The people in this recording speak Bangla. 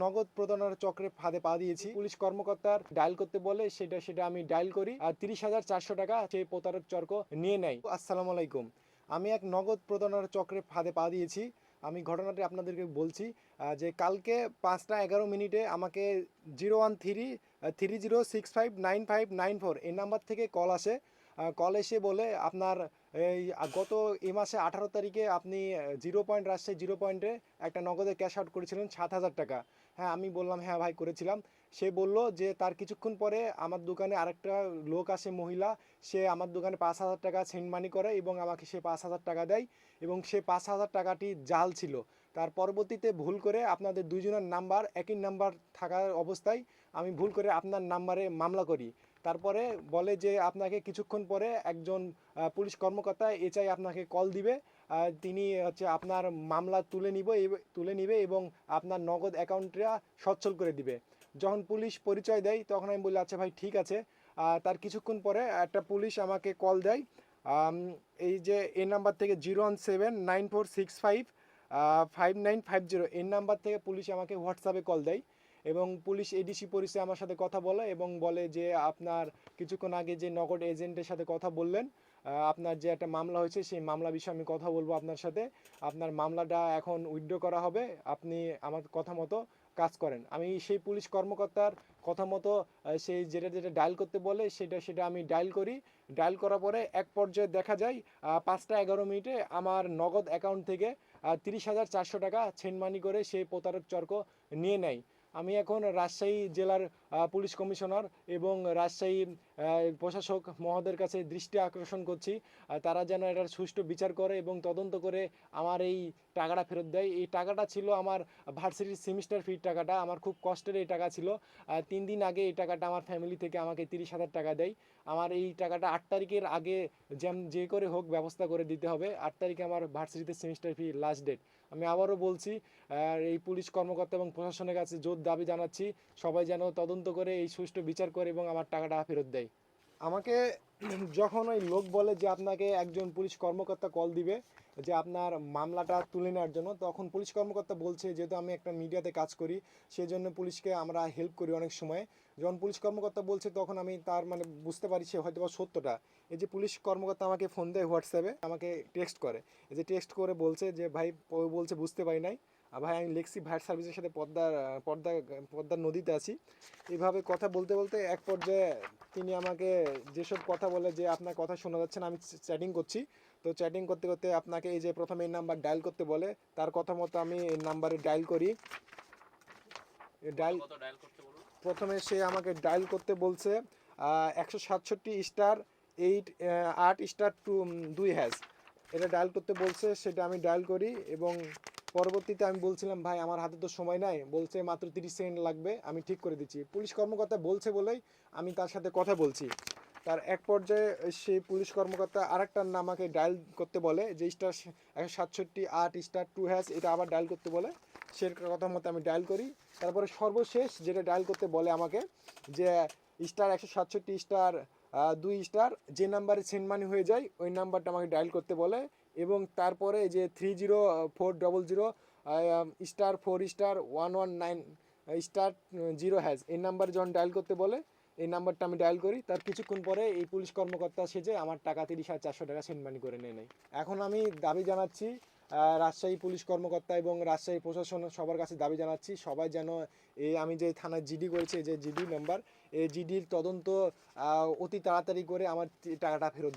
নগদ প্রতারণার চক্রে ফাঁদে পা দিয়েছি। পুলিশ কর্মকর্তার ডায়াল করতে বলে সেটা আমি ডায়াল করি আর 30,400 টাকা সেই প্রতারক চক্র নিয়ে নেয়। আসসালামু আলাইকুম। আমি এক নগদ প্রতারণার চক্রে ফাঁদে পা দিয়েছি। আমি ঘটনাটি আপনাদেরকে বলছি যে কালকে 5টা 11 মিনিটে আমাকে 01330659594 এই নাম্বার থেকে কল আসে। কল এসে বলে আপনার এই গত এই মাসে 18 তারিখে আপনি 0 পয়েন্ট রাজশাহী 0 পয়েন্টে একটা নগদে ক্যাশ আউট করেছিলেন 7,000 টাকা। হ্যাঁ, আমি বললাম হ্যাঁ ভাই করেছিলাম। সে বলল যে তার কিছুক্ষণ পরে আমার দোকানে আরেকটা লোক আসে, মহিলা। সে আমার দোকানে 5,000 টাকা সেন্ড মানি করে এবং আমাকে সে 5,000 টাকা দেয় এবং সে 5,000 টাকাটি জাল ছিল। তার পরবর্তীতে ভুল করে আপনাদের দুইজনের নাম্বার একই নাম্বার থাকার অবস্থায় আমি ভুল করে আপনার নাম্বারে মামলা করি। তারপরে বলে যে আপনাকে কিছুক্ষণ পরে একজন পুলিশ কর্মকর্তা এসআই আপনাকে কল দিবে। তিনি হচ্ছে আপনার মামলা তুলে নিবে এবং আপনার নগদ অ্যাকাউন্টটা সচ্ছল করে দিবে। যখন পুলিশ পরিচয় দেয় তখন আমি বলি আচ্ছা ভাই ঠিক আছে। তার কিছুক্ষণ পরে একটা পুলিশ আমাকে কল দেয়। এই যে এই নাম্বার থেকে 01794655950 এই নাম্বার থেকে পুলিশ আমাকে হোয়াটসঅ্যাপে কল দেয় এবং পুলিশ এডিসি পরিচয়ে আমার সাথে কথা বলে এবং বলে যে আপনার কিছুক্ষণ আগে যে নগদ এজেন্টের সাথে কথা বললেন, আপনার যে একটা মামলা হয়েছে সেই মামলা বিষয়ে আমি কথা বলবো আপনার সাথে। আপনার মামলাটা এখন উইথড্র করা হবে, আপনি আমার কথা মতো কাজ করেন। আমি সেই পুলিশ কর্মকর্তার কথা মতো সেই যেটা ডায়াল করতে বলে সেটা আমি ডায়াল করি। ডায়াল করার পরে এক পর্যায়ে দেখা যায় 5টা 11 মিনিটে আমার নগদ অ্যাকাউন্ট থেকে 30,400 টাকা সেন্ড মানি করে সেই প্রতারক চক্র নিয়ে নেয়। আমি এখন রাজশাহী জেলার পুলিশ কমিশনার এবং রাজশাহী প্রশাসক মহোদয়ের কাছে দৃষ্টি আকর্ষণ করছি তারা যেন এটার সুষ্ঠু বিচার করে এবং তদন্ত করে আমার এই টাকাটা ফেরত দেয়। এই টাকাটা ছিল আমার ভার্সিটির সেমিস্টার ফির টাকাটা, আমার খুব কষ্টের এই টাকা ছিল। 3 দিন আগে এই টাকাটা আমার ফ্যামিলি থেকে আমাকে 30,000 টাকা দেয়। আমার এই টাকাটা 8 তারিখের আগে যে করে হোক ব্যবস্থা করে দিতে হবে। 8 তারিখে আমার ভার্সিটিতে সেমিস্টার ফি লাস্ট ডেট। আমি আবারও বলছি এই পুলিশ কর্মকর্তা এবং প্রশাসনের কাছে জোর দাবি জানাচ্ছি সবাই যেন তদন্ত করে এই সুষ্ঠু বিচার করে এবং আমার টাকাটা ফেরত দেয়। আমাকে যখন ওই লোক বলে যে আপনাকে একজন পুলিশ কর্মকর্তা কল দিবে যে আপনার মামলাটা তুলে নেওয়ার জন্য, তখন পুলিশ কর্মকর্তা বলছে যেহেতু আমি একটা মিডিয়াতে কাজ করি সেই জন্য পুলিশকে আমরা হেল্প করি অনেক সময়। যখন পুলিশ কর্মকর্তা বলছে তখন আমি তার মানে বুঝতে পারি সে হয়তো বা সত্যটা। এই যে পুলিশ কর্মকর্তা আমাকে ফোন দেয় হোয়াটসঅ্যাপে, আমাকে টেক্সট করে, এই যে টেক্সট করে বলছে যে ভাই ও বলছে বুঝতে পারি নাই। ভাই আমি লেখছি ভাইয়ের সার্ভিসের সাথে পদ্মার নদীতে আছি। এইভাবে কথা বলতে বলতে এক পর্যায়ে তিনি আমাকে যেসব কথা বলে যে আপনার কথা শোনা যাচ্ছে না, আমি চ্যাটিং করছি। তো চ্যাটিং করতে করতে আপনাকে এই যে প্রথমে এই নাম্বার ডায়াল করতে বলে, তার কথা মতো আমি এই নাম্বারে ডায়াল করি। ডায়াল প্রথমে সে আমাকে ডায়াল করতে বলছে 167*8*2# এটা ডায়াল করতে বলছে, সেটা আমি ডায়াল করি এবং পরবর্তীতে আমি বলছিলাম ভাই আমার হাতে তো সময় নাই, বলছে মাত্র 30 সেকেন্ড লাগবে, আমি ঠিক করে দিচ্ছি। পুলিশ কর্মকর্তা বলছে বলেই আমি তার সাথে কথা বলছি। তার এক পর্যায়ে সেই পুলিশ কর্মকর্তা আরেকটা আমাকে ডায়াল করতে বলে যে *167*8*2# এটা আবার ডায়াল করতে বলে, সে কথা মতো আমি ডায়াল করি। তারপরে সর্বশেষ যেটা ডায়াল করতে বলে আমাকে যে *167*2* যে নাম্বারে সেন্ড মানি হয়ে যায় ওই নাম্বারটা আমাকে ডায়াল করতে বলে এবং তারপরে যে 304040*4*119*0# এই নাম্বারে যখন ডায়াল করতে বলে এই নাম্বারটা আমি ডায়াল করি। তার কিছুক্ষণ পরে এই পুলিশ কর্মকর্তা সেজে আমার টাকা 30,400 টাকা সেন্ড মানি করে নেয়। এখন আমি দাবি জানাচ্ছি রাজশাহী পুলিশ কর্মকর্তা এবং রাজশাহী প্রশাসন সবার কাছে দাবি জানাচ্ছি সবাই যেন এই আমি যে থানায় জিডি করেছি যে জিডি নাম্বার এই জিডির তদন্ত অতি তাড়াতাড়ি করে আমার টাকাটা ফেরত